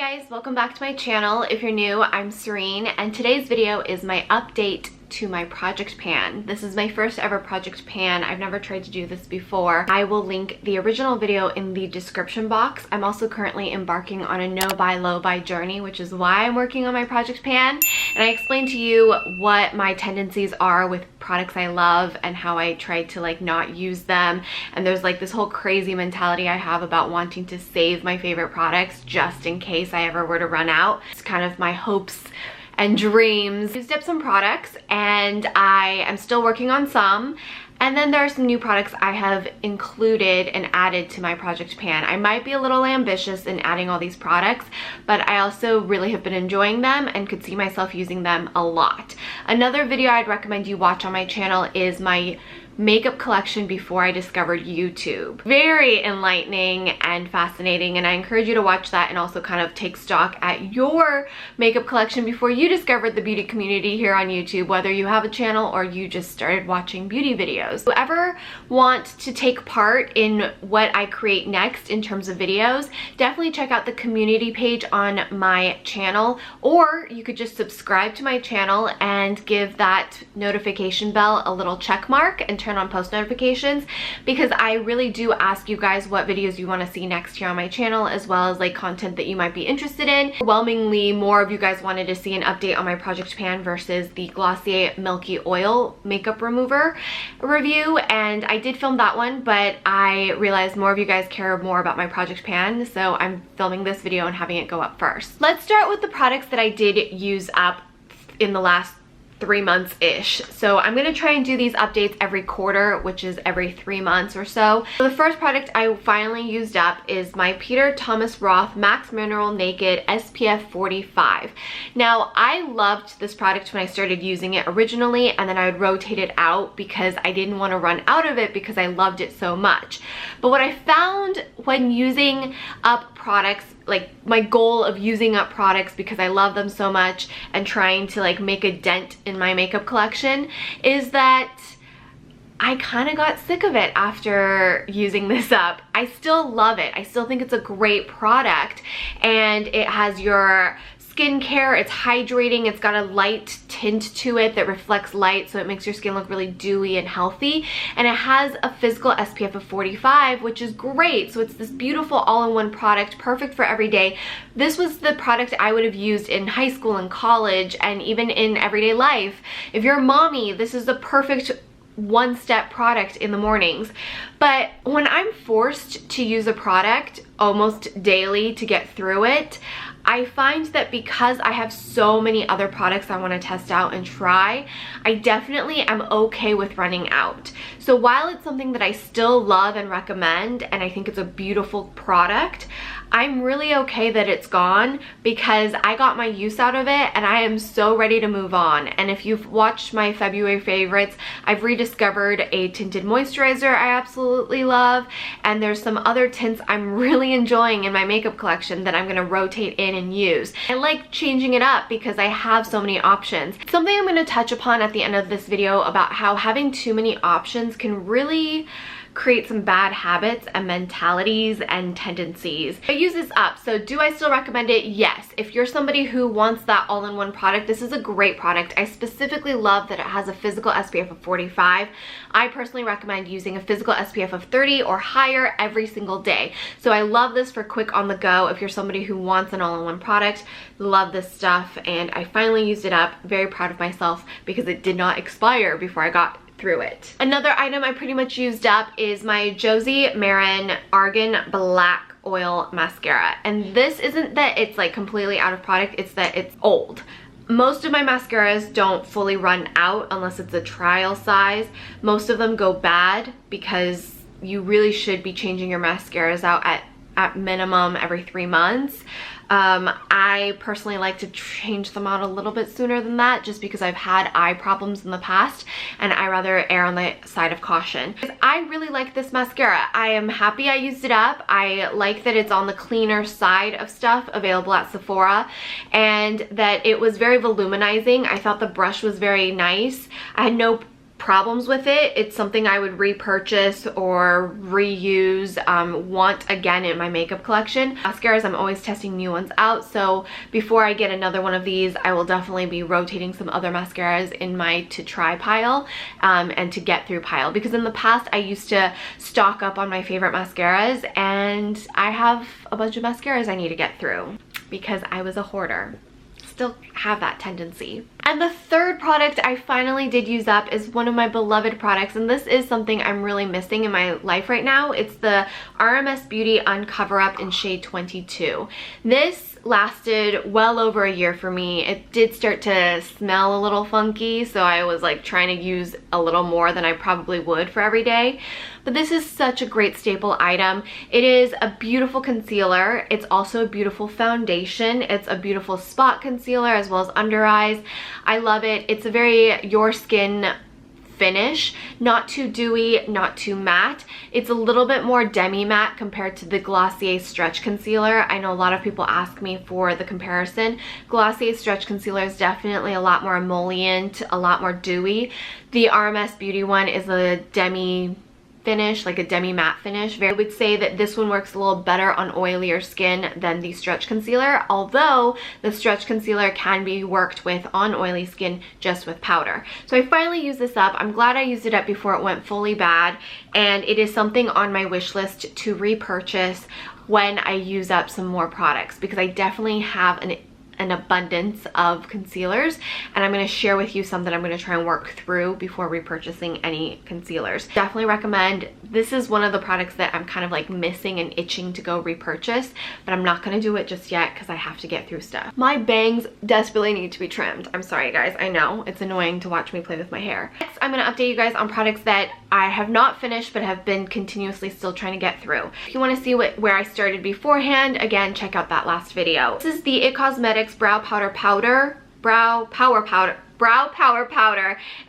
guys, welcome back to my channel. If you're new, I'm Serene, and today's video is my update to my project pan. This is my first ever project pan. I've never tried to do this before. I will link the original video in the description box. I'm also currently embarking on a no buy low buy journey, which is why I'm working on my project pan. And I explained to you what my tendencies are with products I love and how I try to like not use them. And there's like this whole crazy mentality I have about wanting to save my favorite products just in case I ever were to run out. It's kind of my hopes and dreams. I used up some products and I am still working on some. And then there are some new products I have included and added to my project pan. I might be a little ambitious in adding all these products, but I also really have been enjoying them and could see myself using them a lot. Another video I'd recommend you watch on my channel is my makeup collection before I discovered YouTube. Very enlightening and fascinating, and I encourage you to watch that and also kind of take stock at your makeup collection before you discovered the beauty community here on YouTube, whether you have a channel or you just started watching beauty videos. Whoever want to take part in what I create next in terms of videos, definitely check out the community page on my channel, or you could just subscribe to my channel and give that notification bell a little check mark and turn on post notifications, because I really do ask you guys what videos you want to see next here on my channel, as well as like content that you might be interested in. Overwhelmingly, more of you guys wanted to see an update on my project pan versus the Glossier Milky Oil makeup remover review, and I did film that one, but I realized more of you guys care more about my project pan, so I'm filming this video and having it go up first. Let's start with the products that I did use up in the last 3 months-ish. So I'm gonna try and do these updates every quarter, which is every 3 months or so. So the first product I finally used up is my Peter Thomas Roth Max Mineral Naked SPF 45. Now, I loved this product when I started using it originally, and then I would rotate it out because I didn't want to run out of it because I loved it so much. But what I found when using up products, like my goal of using up products because I love them so much and trying to like make a dent in my makeup collection, is that I kind of got sick of it after using this up. I still love it. I still think it's a great product, and it has your skincare, it's hydrating, it's got a light tint to it that reflects light, so it makes your skin look really dewy and healthy, and it has a physical SPF of 45, which is great. So it's this beautiful all-in-one product, perfect for every day. This was the product I would have used in high school and college and even in everyday life. If you're a mommy, this is the perfect one-step product in the mornings. But when I'm forced to use a product almost daily to get through it, I find that because I have so many other products I want to test out and try, I definitely am okay with running out. So while it's something that I still love and recommend, and I think it's a beautiful product, I'm really okay that it's gone because I got my use out of it and I am so ready to move on. And if you've watched my February favorites, I've rediscovered a tinted moisturizer I absolutely love, and there's some other tints I'm really enjoying in my makeup collection that I'm going to rotate in and use. I like changing it up because I have so many options. Something I'm going to touch upon at the end of this video about how having too many options can really create some bad habits and mentalities and tendencies. I use this up, so do I still recommend it? Yes. If you're somebody who wants that all-in-one product, this is a great product. I specifically love that it has a physical SPF of 45. I personally recommend using a physical SPF of 30 or higher every single day. So I love this for quick on the go. If you're somebody who wants an all-in-one product, love this stuff, and I finally used it up. Very proud of myself because it did not expire before I got through it. Another item I pretty much used up is my Josie Maran Argan Black Oil Mascara. And this isn't that it's like completely out of product, it's that it's old. Most of my mascaras don't fully run out unless it's a trial size. Most of them go bad because you really should be changing your mascaras out at minimum every 3 months. I personally like to change them out a little bit sooner than that just because I've had eye problems in the past and I rather err on the side of caution. I really like this mascara. I am happy I used it up. I like that it's on the cleaner side of stuff available at Sephora and that it was very voluminizing. I thought the brush was very nice. I had no problems with it. It's something I would repurchase or reuse, want again in my makeup collection. Mascaras, I'm always testing new ones out, so before I get another one of these, I will definitely be rotating some other mascaras in my to try pile and to get through pile, because in the past I used to stock up on my favorite mascaras, and I have a bunch of mascaras I need to get through because I was a hoarder. Still have that tendency. And the third product I finally did use up is one of my beloved products, and this is something I'm really missing in my life right now. It's the RMS Beauty Uncover Up in shade 22. This lasted well over a year for me. It did start to smell a little funky, so I was like trying to use a little more than I probably would for every day. But this is such a great staple item. It is a beautiful concealer. It's also a beautiful foundation. It's a beautiful spot concealer as well as under eyes. I love it. It's a very your skin finish, not too dewy, not too matte. It's a little bit more demi-matte compared to the Glossier Stretch Concealer. I know a lot of people ask me for the comparison. Glossier Stretch Concealer is definitely a lot more emollient, a lot more dewy. The RMS Beauty one is a demi finish, like a demi-matte finish. I would say that this one works a little better on oilier skin than the Stretch Concealer, although the Stretch Concealer can be worked with on oily skin just with powder. So I finally used this up. I'm glad I used it up before it went fully bad, and it is something on my wish list to repurchase when I use up some more products, because I definitely have an abundance of concealers, and I'm going to share with you some that I'm going to try and work through before repurchasing any concealers. Definitely recommend. This is one of the products that I'm kind of like missing and itching to go repurchase, but I'm not going to do it just yet because I have to get through stuff. My bangs desperately need to be trimmed. I'm sorry guys, I know it's annoying to watch me play with my hair. Next, I'm going to update you guys on products that I have not finished but have been continuously still trying to get through. If you want to see where I started beforehand, again, check out that last video. This is the IT Cosmetics Brow Power Powder,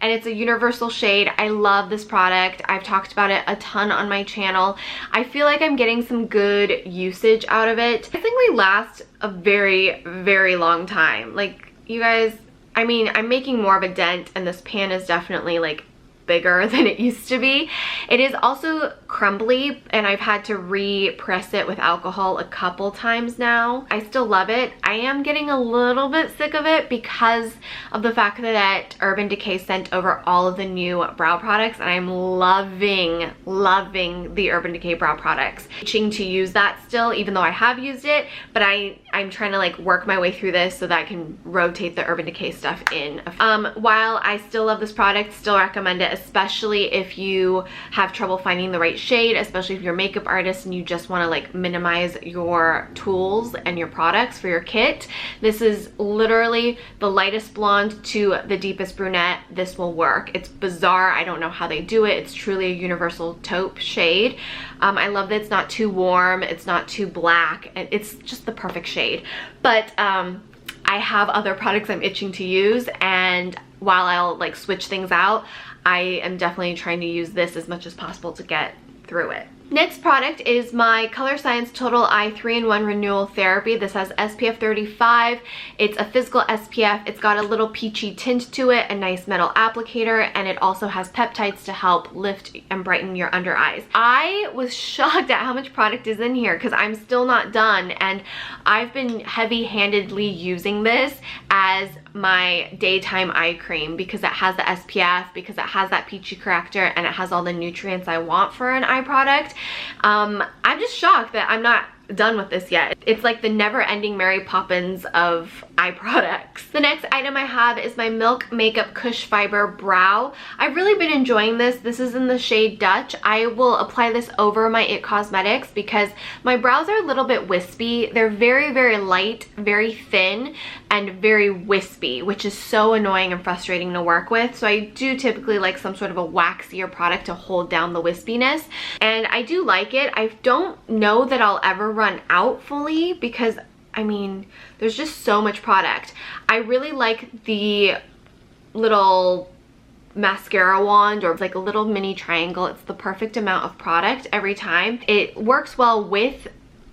and it's a universal shade. I love this product. I've talked about it a ton on my channel. I feel like I'm getting some good usage out of it. I think we last a very, very long time. Like, you guys, I mean, I'm making more of a dent, and this pan is definitely like bigger than it used to be. It is also crumbly, and I've had to re-press it with alcohol a couple times now. I still love it. I am getting a little bit sick of it because of the fact that Urban Decay sent over all of the new brow products, and I'm loving the Urban Decay brow products. Itching to use that still, even though I have used it, but I'm trying to like work my way through this so that I can rotate the Urban Decay stuff in. While I still love this product, still recommend it, especially if you have trouble finding the right shade, especially if you're a makeup artist and you just want to like minimize your tools and your products for your kit. This is literally the lightest blonde to the deepest brunette. This will work. It's bizarre. I don't know how they do it. It's truly a universal taupe shade. I love that it's not too warm, it's not too black, and it's just the perfect shade. But I have other products I'm itching to use, and while I'll like switch things out, I am definitely trying to use this as much as possible to get through it. Next product is my Color Science Total Eye 3-in-1 Renewal Therapy. This has SPF 35. It's a physical SPF. It's got a little peachy tint to it, a nice metal applicator, and it also has peptides to help lift and brighten your under eyes. I was shocked at how much product is in here because I'm still not done, and I've been heavy-handedly using this as my daytime eye cream because it has the SPF, because it has that peachy corrector, and it has all the nutrients I want for an eye product. I'm just shocked that I'm not done with this yet. It's like the never-ending Mary Poppins of eye products. The next item I have is my Milk Makeup Cush Fiber Brow. I've really been enjoying this. This is in the shade Dutch. I will apply this over my IT Cosmetics because my brows are a little bit wispy. They're very, very light, very thin, and very wispy, which is so annoying and frustrating to work with. So I do typically like some sort of a waxier product to hold down the wispiness, and I do like it. I don't know that I'll ever run out fully because I mean there's just so much product. I really like the little mascara wand, or like a little mini triangle. It's the perfect amount of product every time. It works well with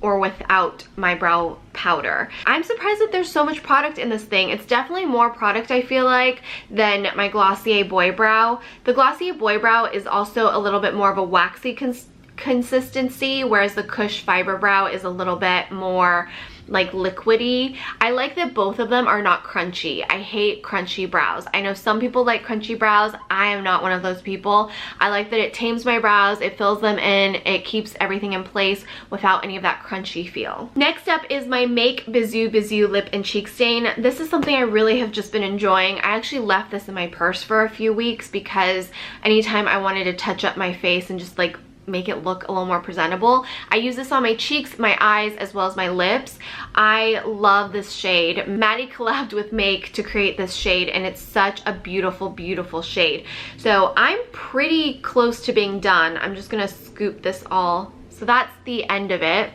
or without my brow powder. I'm surprised that there's so much product in this thing. It's definitely more product, I feel like, than my Glossier Boy Brow. The Glossier Boy Brow is also a little bit more of a waxy consistency, whereas the Kush Fiber Brow is a little bit more like liquidy. I like that both of them are not crunchy. I hate crunchy brows. I know some people like crunchy brows. I am not one of those people. I like that it tames my brows, it fills them in, it keeps everything in place without any of that crunchy feel. Next up is my Make Bisou Bisou Lip and Cheek Stain. This is something I really have just been enjoying. I actually left this in my purse for a few weeks because anytime I wanted to touch up my face and just like make it look a little more presentable, I use this on my cheeks, my eyes, as well as my lips. I love this shade. Maddie collabed with Make to create this shade, and it's such a beautiful, beautiful shade. So I'm pretty close to being done. I'm just gonna scoop this all. So that's the end of it.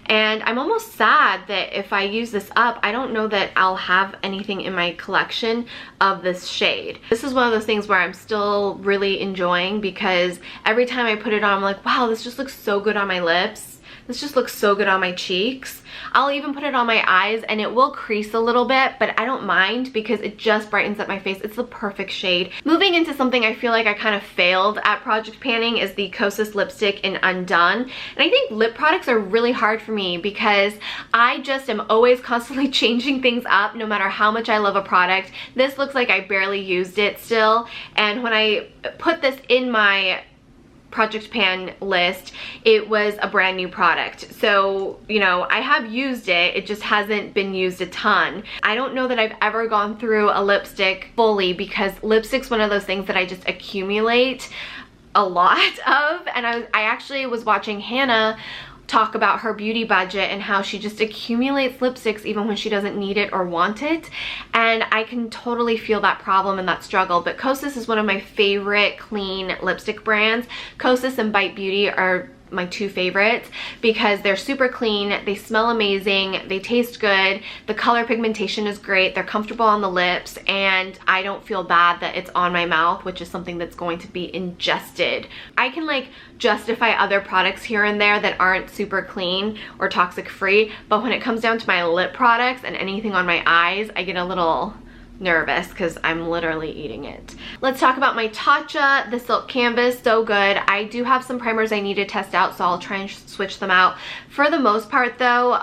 And I'm almost sad that if I use this up, I don't know that I'll have anything in my collection of this shade. This is one of those things where I'm still really enjoying, because every time I put it on, I'm like, wow, this just looks so good on my lips. This just looks so good on my cheeks. I'll even put it on my eyes, and it will crease a little bit, but I don't mind because it just brightens up my face. It's the perfect shade. Moving into something I feel like I kind of failed at project panning is the Kosas lipstick in Undone. And I think lip products are really hard for me because I just am always constantly changing things up no matter how much I love a product. This looks like I barely used it still, and when I put this in my project pan list, it was a brand new product. So, you know, I have used it, it just hasn't been used a ton. I don't know that I've ever gone through a lipstick fully, because lipstick's one of those things that I just accumulate a lot of. And I actually was watching Hannah talk about her beauty budget and how she just accumulates lipsticks even when she doesn't need it or want it, and I can totally feel that problem and that struggle. But Kosas is one of my favorite clean lipstick brands. Kosas and Bite Beauty are my two favorites because they're super clean, they smell amazing, they taste good, the color pigmentation is great, they're comfortable on the lips, and I don't feel bad that it's on my mouth, which is something that's going to be ingested. I can like justify other products here and there that aren't super clean or toxic free, but when it comes down to my lip products and anything on my eyes, I get a little nervous because I'm literally eating it. Let's talk about my Tatcha, the Silk Canvas. So good. I do have some primers I need to test out, so I'll try and switch them out. For the most part though,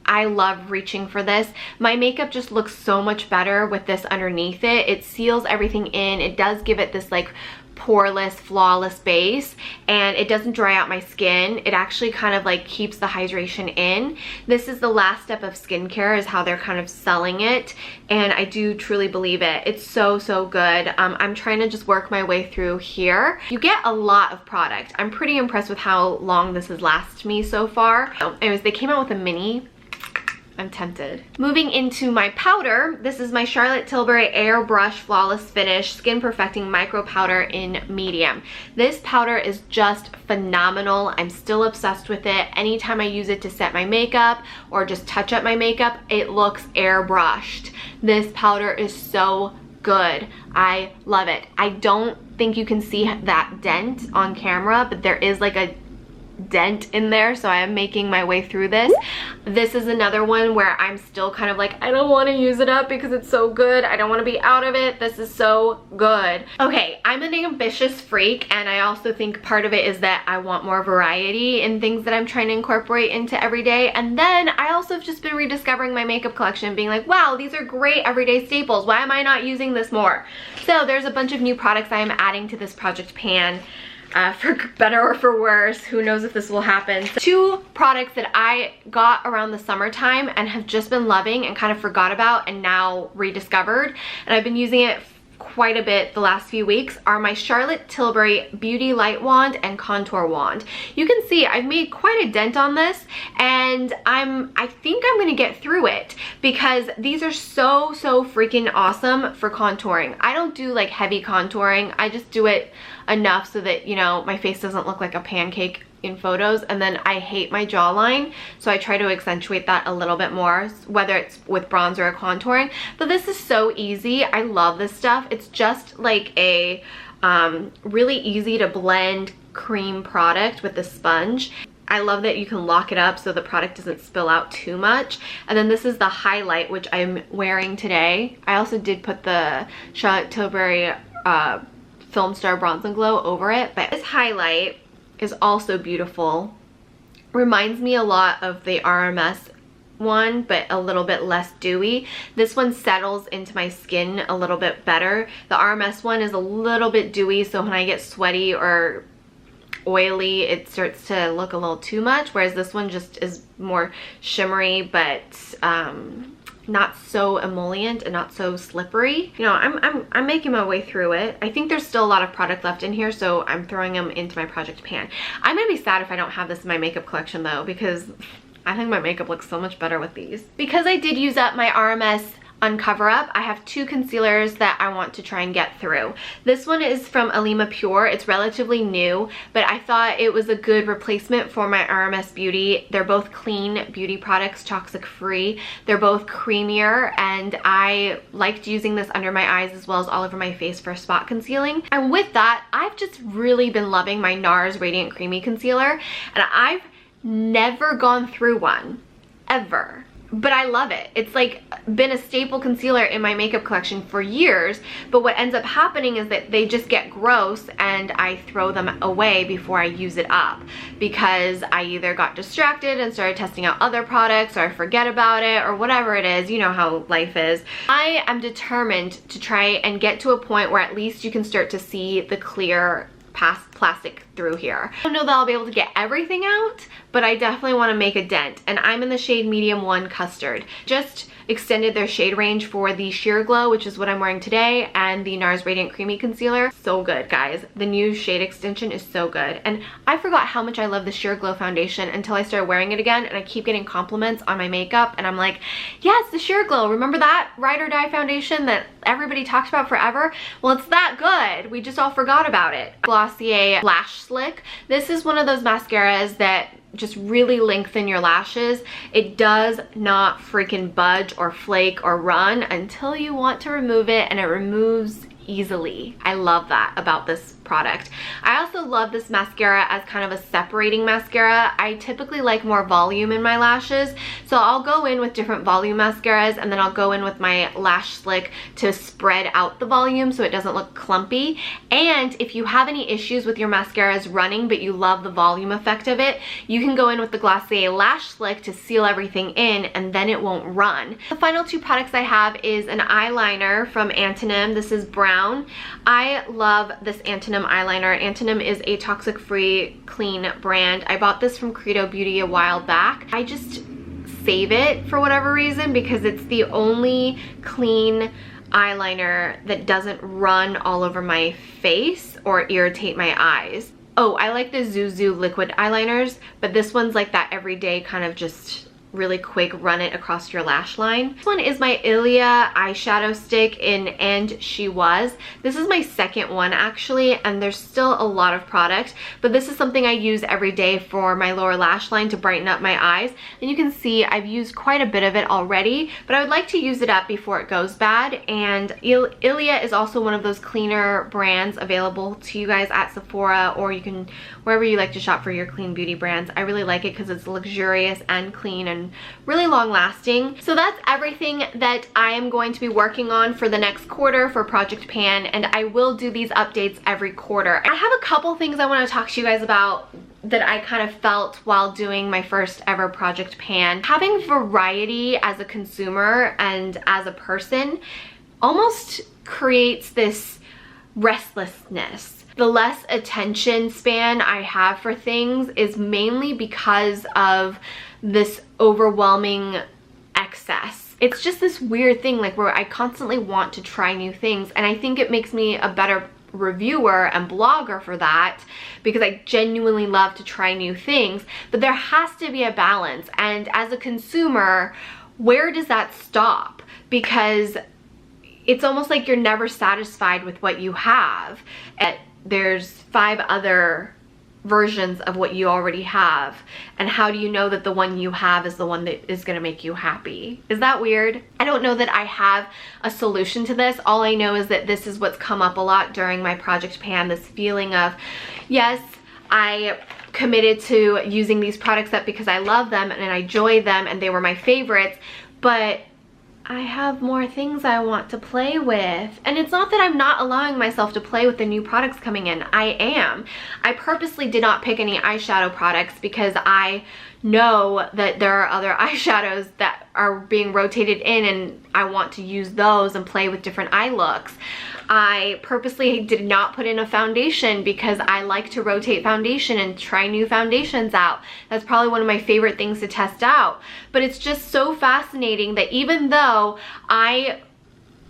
I love reaching for this. My makeup just looks so much better with this underneath it. It seals everything in. It does give it this like poreless, flawless base, and it doesn't dry out my skin. It actually kind of like keeps the hydration in. This is the last step of skincare, is how they're kind of selling it, and I do truly believe it. It's so, so good. I'm trying to just work my way through here. You get a lot of product. I'm pretty impressed with how long this has lasted me so far. Anyways, they came out with a mini. I'm tempted. Moving into my powder, this is my Charlotte Tilbury Airbrush Flawless Finish Skin Perfecting Micro Powder in medium. This powder is just phenomenal. I'm still obsessed with it. Anytime I use it to set my makeup or just touch up my makeup, it looks airbrushed. This powder is so good. I love it. I don't think you can see that dent on camera, but there is like a dent in there, so I am making my way through this. This is another one where I'm still kind of like, I don't want to use it up because it's so good. I don't want to be out of it. This is so good. Okay, I'm an ambitious freak, and I also think part of it is that I want more variety in things that I'm trying to incorporate into every day. And then I also have just been rediscovering my makeup collection, being like, wow, these are great everyday staples. Why am I not using this more? So there's a bunch of new products I am adding to this project pan. For better or for worse, who knows if this will happen. So, two products that I got around the summertime and have just been loving and kind of forgot about and now rediscovered, and I've been using it quite a bit the last few weeks, are my Charlotte Tilbury Beauty Light Wand and Contour Wand. You can see I've made quite a dent on this, and I think I'm gonna get through it because these are so freaking awesome for contouring. I don't do like heavy contouring. I just do it enough so that, you know, my face doesn't look like a pancake in photos, and then I hate my jawline, so I try to accentuate that a little bit more, whether it's with bronzer or contouring. But this is so easy. I love this stuff. It's just like a really easy to blend cream product with the sponge. I love that you can lock it up so the product doesn't spill out too much. And then this is the highlight, which I'm wearing today. I also did put the Charlotte Tilbury Film Star Bronze and Glow over it, but this highlight is also beautiful. Reminds me a lot of the RMS one, but a little bit less dewy. This one settles into my skin a little bit better. The RMS one is a little bit dewy, so when I get sweaty or oily, it starts to look a little too much, whereas this one just is more shimmery, but not so emollient and not so slippery. You know, I'm making my way through it. I think there's still a lot of product left in here, so I'm throwing them into my project pan. I'm gonna be sad if I don't have this in my makeup collection though, because I think my makeup looks so much better with these. Because I did use up my RMS Uncover Up, I have two concealers that I want to try and get through. This one is from Alima Pure. It's relatively new, but I thought it was a good replacement for my RMS Beauty. They're both clean beauty products, toxic free. They're both creamier, and I liked using this under my eyes as well as all over my face for spot concealing. And with that, I've just really been loving my NARS Radiant Creamy Concealer, and I've never gone through one, ever. But I love it. It's like been a staple concealer in my makeup collection for years, but what ends up happening is that they just get gross and I throw them away before I use it up, because I either got distracted and started testing out other products, or I forget about it, or whatever it is. You know how life is. I am determined to try and get to a point where at least you can start to see the clear past plastic through here. I don't know that I'll be able to get everything out, but I definitely want to make a dent, and I'm in the shade medium 1 Custard. Just extended their shade range for the Sheer Glow, which is what I'm wearing today, and the NARS Radiant Creamy Concealer. So good, guys. The new shade extension is so good, and I forgot how much I love the Sheer Glow foundation until I started wearing it again, and I keep getting compliments on my makeup, and I'm like, yeah, it's the Sheer Glow. Remember that Ride or Die foundation that everybody talked about forever? Well, it's that good. We just all forgot about it. Glossier Lash Slick. This is one of those mascaras that just really lengthen your lashes. It does not freaking budge or flake or run until you want to remove it, and it removes easily. I love that about this product. I also love this mascara as kind of a separating mascara. I typically like more volume in my lashes, so I'll go in with different volume mascaras, and then I'll go in with my Lash Slick to spread out the volume so it doesn't look clumpy. And if you have any issues with your mascaras running but you love the volume effect of it, you can go in with the Glossier Lash Slick to seal everything in, and then it won't run. The final two products I have is an eyeliner from Antonym. This is brown. I love this Antonym eyeliner. Antonym is a toxic-free, clean brand. I bought this from Credo Beauty a while back. I just save it for whatever reason because it's the only clean eyeliner that doesn't run all over my face or irritate my eyes. Oh, I like the Zuzu liquid eyeliners, but this one's like that everyday kind of just really quick run it across your lash line. This one is my Ilia eyeshadow stick in And She Was. This is my second one actually, and there's still a lot of product, but this is something I use every day for my lower lash line to brighten up my eyes. And you can see I've used quite a bit of it already, but I would like to use it up before it goes bad. And Ilia is also one of those cleaner brands available to you guys at Sephora, or you can wherever you like to shop for your clean beauty brands. I really like it because it's luxurious and clean and really long lasting. So that's everything that I am going to be working on for the next quarter for Project Pan, and I will do these updates every quarter. I have a couple things I want to talk to you guys about that I kind of felt while doing my first ever Project Pan. Having variety as a consumer and as a person almost creates this restlessness. The less attention span I have for things is mainly because of this overwhelming excess. It's just this weird thing like where I constantly want to try new things, and I think it makes me a better reviewer and blogger for that because I genuinely love to try new things, but there has to be a balance. And as a consumer, where does that stop? Because it's almost like you're never satisfied with what you have. There's 5 other versions of what you already have, and how do you know that the one you have is the one that is going to make you happy? Is that weird? I don't know that I have a solution to this. All I know is that this is what's come up a lot during my Project Pan, this feeling of, yes, I committed to using these products up because I love them and I enjoy them and they were my favorites, but I have more things I want to play with. And it's not that I'm not allowing myself to play with the new products coming in. I am. I purposely did not pick any eyeshadow products because I know that there are other eyeshadows that are being rotated in and I want to use those and play with different eye looks. I purposely did not put in a foundation because I like to rotate foundation and try new foundations out. That's probably one of my favorite things to test out. But it's just so fascinating that even though I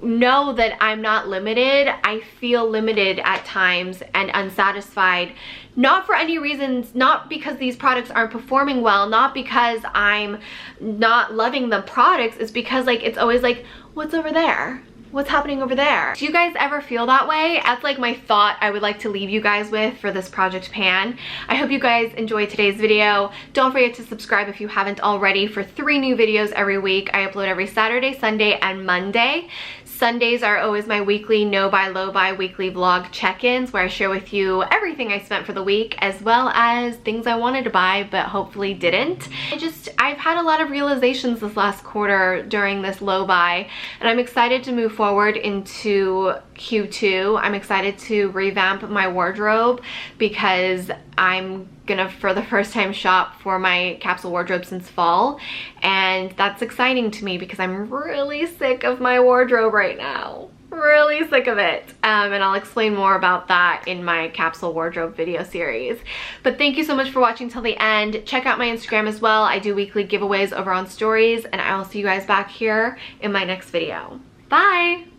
know that I'm not limited, I feel limited at times and unsatisfied. Not for any reasons, not because these products aren't performing well, not because I'm not loving the products, it's because like it's always like, what's over there? What's happening over there? Do you guys ever feel that way? That's like my thought I would like to leave you guys with for this project pan. I hope you guys enjoyed today's video. Don't forget to subscribe if you haven't already for 3 new videos every week. I upload every Saturday, Sunday, and Monday. Sundays are always my weekly no buy low buy weekly vlog check-ins where I share with you everything I spent for the week as well as things I wanted to buy but hopefully didn't. I've had a lot of realizations this last quarter during this low buy and I'm excited to move forward into Q2. I'm excited to revamp my wardrobe because I'm gonna for the first time shop for my capsule wardrobe since fall, and that's exciting to me because I'm really sick of my wardrobe right now. Really sick of it. And I'll explain more about that in my capsule wardrobe video series. But thank you so much for watching till the end. Check out my Instagram as well. I do weekly giveaways over on stories, and I will see you guys back here in my next video. Bye!